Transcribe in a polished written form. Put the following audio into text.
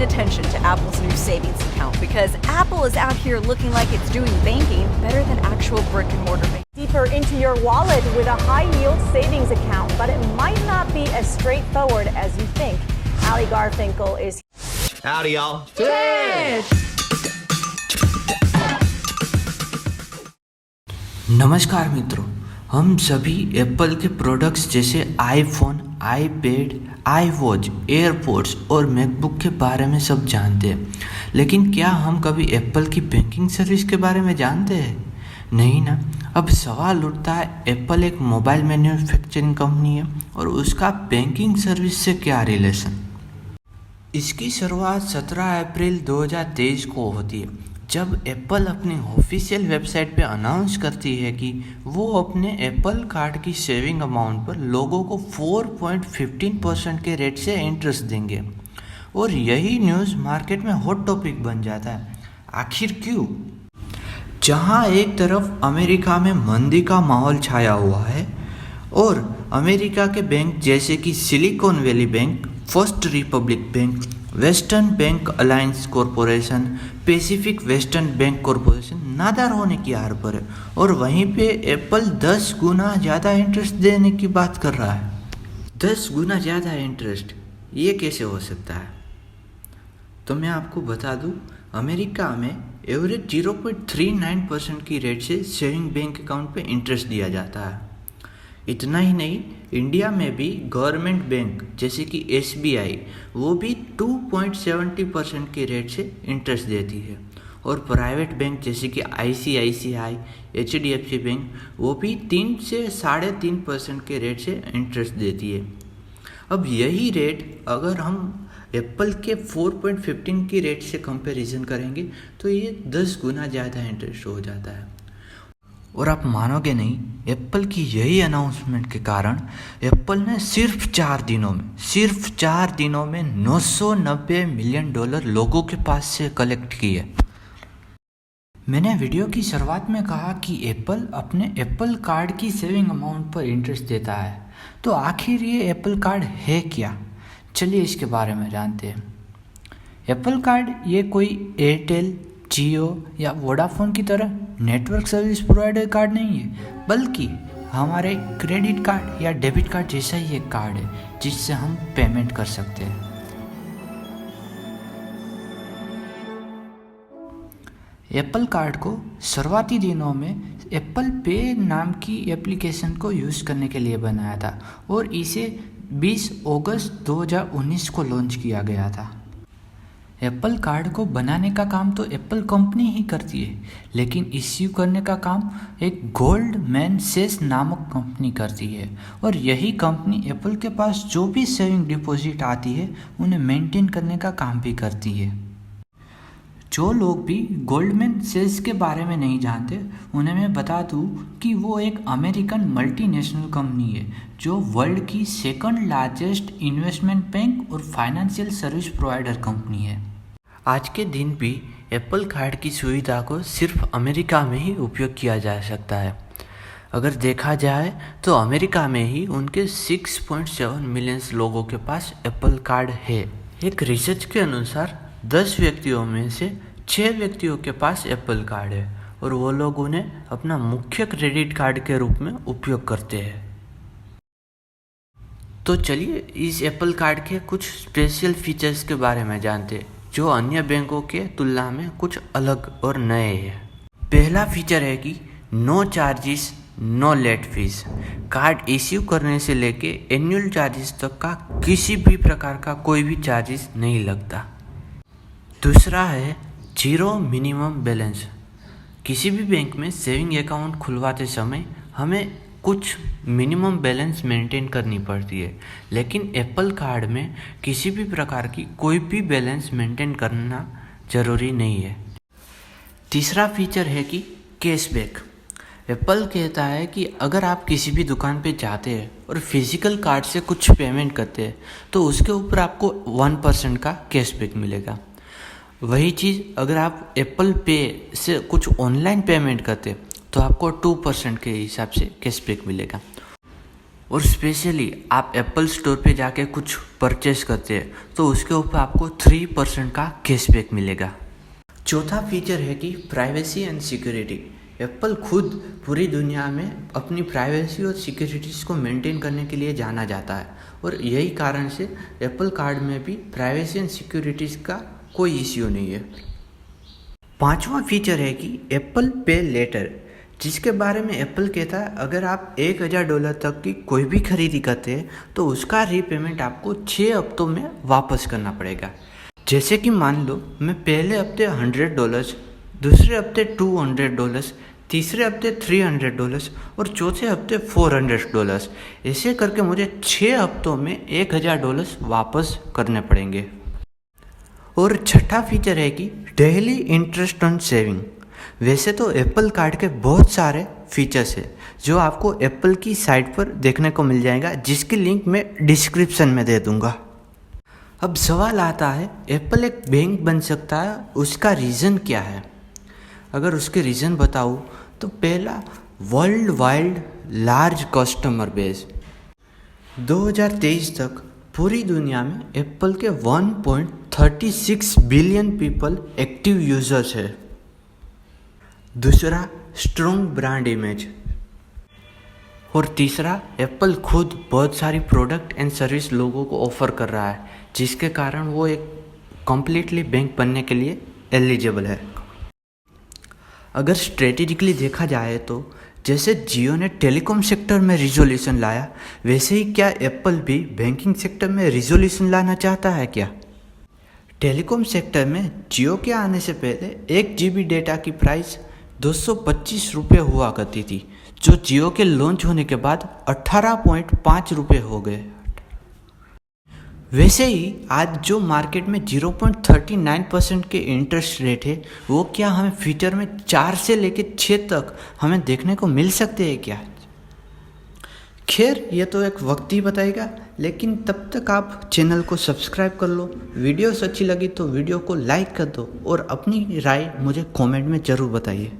paying attention to Apple's new savings account because Apple is out here looking like it's doing banking better than actual brick and mortar banking. Deeper into your wallet with a high-yield savings account, but it might not be as straightforward as you think. Ali Garfinkel is. Howdy, y'all. नमस्कार मित्रों, हम सभी Apple के products जैसे iPhone, iPad, आईवॉच, AirPods और MacBook के बारे में सब जानते हैं, लेकिन क्या हम कभी एप्पल की बैंकिंग सर्विस के बारे में जानते हैं? नहीं ना। अब सवाल उठता है, एप्पल एक मोबाइल मैन्युफैक्चरिंग कंपनी है और उसका बैंकिंग सर्विस से क्या रिलेशन? इसकी शुरुआत 17 अप्रैल 2023 को होती है, जब एप्पल अपनी ऑफिशियल वेबसाइट पे अनाउंस करती है कि वो अपने एप्पल कार्ड की सेविंग अमाउंट पर लोगों को 4.15% के रेट से इंटरेस्ट देंगे। और यही न्यूज़ मार्केट में हॉट टॉपिक बन जाता है। आखिर क्यों? जहां एक तरफ अमेरिका में मंदी का माहौल छाया हुआ है और अमेरिका के बैंक जैसे कि Silicon Valley Bank, First Republic Bank, Western Bank Alliance Corporation, Pacific Western Bank Corporation नादार होने की आड़ पर है, और वहीं पे एप्पल 10 गुना ज़्यादा इंटरेस्ट देने की बात कर रहा है। 10 गुना ज़्यादा इंटरेस्ट, ये कैसे हो सकता है? तो मैं आपको बता दूं, अमेरिका में एवरेज 0.39% की रेट से सेविंग बैंक अकाउंट पे इंटरेस्ट दिया जाता है। इतना ही नहीं, इंडिया में भी गवर्नमेंट बैंक जैसे कि SBI वो भी 2.70% के रेट से इंटरेस्ट देती है, और प्राइवेट बैंक जैसे कि ICICI, HDFC बैंक वो भी 3 से 3.5% के रेट से इंटरेस्ट देती है। अब यही रेट अगर हम एप्पल के 4.15 की रेट से कंपैरिजन करेंगे तो ये 10 गुना ज़्यादा इंटरेस्ट हो जाता है। और आप मानोगे नहीं, एप्पल की यही अनाउंसमेंट के कारण एप्पल ने सिर्फ 4 दिनों में $990 मिलियन लोगों के पास से कलेक्ट किए। मैंने वीडियो की शुरुआत में कहा कि एप्पल अपने एप्पल कार्ड की सेविंग अमाउंट पर इंटरेस्ट देता है, तो आखिर ये एप्पल कार्ड है क्या? चलिए इसके बारे में जानते हैं। एप्पल कार्ड ये कोई एयरटेल, जियो या वोडाफोन की तरह नेटवर्क सर्विस प्रोवाइडर कार्ड नहीं है, बल्कि हमारे क्रेडिट कार्ड या डेबिट कार्ड जैसा ही एक कार्ड है जिससे हम पेमेंट कर सकते हैं। एप्पल कार्ड को शुरुआती दिनों में एप्पल पे नाम की एप्लीकेशन को यूज़ करने के लिए बनाया था और इसे 20 अगस्त 2019 को लॉन्च किया गया था। एप्पल कार्ड को बनाने का काम तो एप्पल कंपनी ही करती है, लेकिन इश्यू करने का काम एक गोल्डमैन सेस नामक कंपनी करती है, और यही कंपनी एप्पल के पास जो भी सेविंग डिपॉजिट आती है उन्हें मेंटेन करने का काम भी करती है। जो लोग भी गोल्डमैन सेस के बारे में नहीं जानते, उन्हें मैं बता दूं कि वो एक अमेरिकन मल्टीनेशनल कंपनी है जो वर्ल्ड की सेकंड लार्जेस्ट इन्वेस्टमेंट बैंक और फाइनेंशियल सर्विस प्रोवाइडर कंपनी है। आज के दिन भी एप्पल कार्ड की सुविधा को सिर्फ अमेरिका में ही उपयोग किया जा सकता है। अगर देखा जाए तो अमेरिका में ही उनके 6.7 मिलियन लोगों के पास एप्पल कार्ड है। एक रिसर्च के अनुसार 10 व्यक्तियों में से 6 व्यक्तियों के पास एप्पल कार्ड है, और वो लोग उन्हें अपना मुख्य क्रेडिट कार्ड के रूप में उपयोग करते हैं। तो चलिए इस एप्पल कार्ड के कुछ स्पेशल फीचर्स के बारे में जानते हैं जो अन्य बैंकों के तुलना में कुछ अलग और नए हैं। पहला फीचर है कि no charges no late fees. Card issue करने से लेके एनुअल चार्जेस तक का किसी भी प्रकार का कोई भी चार्जेस नहीं लगता। दूसरा है जीरो मिनिमम बैलेंस। किसी भी बैंक में सेविंग अकाउंट खुलवाते समय हमें कुछ मिनिमम बैलेंस मेंटेन करनी पड़ती है, लेकिन एप्पल कार्ड में किसी भी प्रकार की कोई भी बैलेंस मेंटेन करना ज़रूरी नहीं है। तीसरा फीचर है कि कैशबैक। एप्पल कहता है कि अगर आप किसी भी दुकान पे जाते हैं और फिजिकल कार्ड से कुछ पेमेंट करते हैं तो उसके ऊपर आपको 1% का कैशबैक मिलेगा। वही चीज़ अगर आप एप्पल पे से कुछ ऑनलाइन पेमेंट करते हैं तो आपको 2% के हिसाब से कैशबैक मिलेगा। और स्पेशली आप एप्पल स्टोर पे जाके कुछ परचेस करते हैं तो उसके ऊपर आपको 3% का कैशबैक मिलेगा। चौथा फीचर है कि प्राइवेसी एंड सिक्योरिटी। एप्पल खुद पूरी दुनिया में अपनी प्राइवेसी और सिक्योरिटीज़ को मेंटेन करने के लिए जाना जाता है और यही कारण से एप्पल कार्ड में भी प्राइवेसी एंड सिक्योरिटीज़ का कोई इश्यू नहीं है। पांचवा फीचर है कि एप्पल पे लेटर, जिसके बारे में एप्पल कहता है अगर आप $1000 तक की कोई भी खरीदी करते हैं तो उसका रीपेमेंट आपको 6 हफ्तों में वापस करना पड़ेगा। जैसे कि मान लो मैं पहले हफ्ते $100, दूसरे हफ्ते $200, तीसरे हफ्ते $300 और चौथे हफ्ते $400, ऐसे करके मुझे 6 हफ्तों में $1000 वापस करने पड़ेंगे। और छठा फीचर है कि डेली इंटरेस्ट ऑन सेविंग। वैसे तो एप्पल कार्ड के बहुत सारे फीचर्स हैं जो आपको एप्पल की साइट पर देखने को मिल जाएगा, जिसकी लिंक मैं डिस्क्रिप्शन में दे दूंगा। अब सवाल आता है एप्पल एक बैंक बन सकता है, उसका रीज़न क्या है? अगर उसके रीज़न बताऊँ तो पहला, world wide large customer base. 2023 तक पूरी दुनिया में एप्पल के 1.36 बिलियन पीपल एक्टिव यूजर्स है। दूसरा, स्ट्रॉन्ग ब्रांड इमेज। और तीसरा, एप्पल खुद बहुत सारी प्रोडक्ट एंड सर्विस लोगों को ऑफर कर रहा है, जिसके कारण वो एक कम्प्लीटली बैंक बनने के लिए एलिजिबल है। अगर स्ट्रेटेजिकली देखा जाए तो जैसे जियो ने टेलीकॉम सेक्टर में रिजोल्यूशन लाया, वैसे ही क्या एप्पल भी बैंकिंग सेक्टर में रिजोल्यूशन लाना चाहता है क्या? टेलीकॉम सेक्टर में जियो के आने से पहले 1 GB डेटा की प्राइस 225 रुपये हुआ करती थी, जो जियो के लॉन्च होने के बाद 18.5 रुपये हो गए। वैसे ही आज जो मार्केट में 0.39% के इंटरेस्ट रेट है, वो क्या हमें फ्यूचर में 4 से लेकर 6 तक हमें देखने को मिल सकते हैं क्या? खैर, ये तो एक वक्त ही बताएगा, लेकिन तब तक आप चैनल को सब्सक्राइब कर लो। वीडियोस अच्छी लगी तो वीडियो को लाइक कर दो और अपनी राय मुझे कमेंट में ज़रूर बताइए।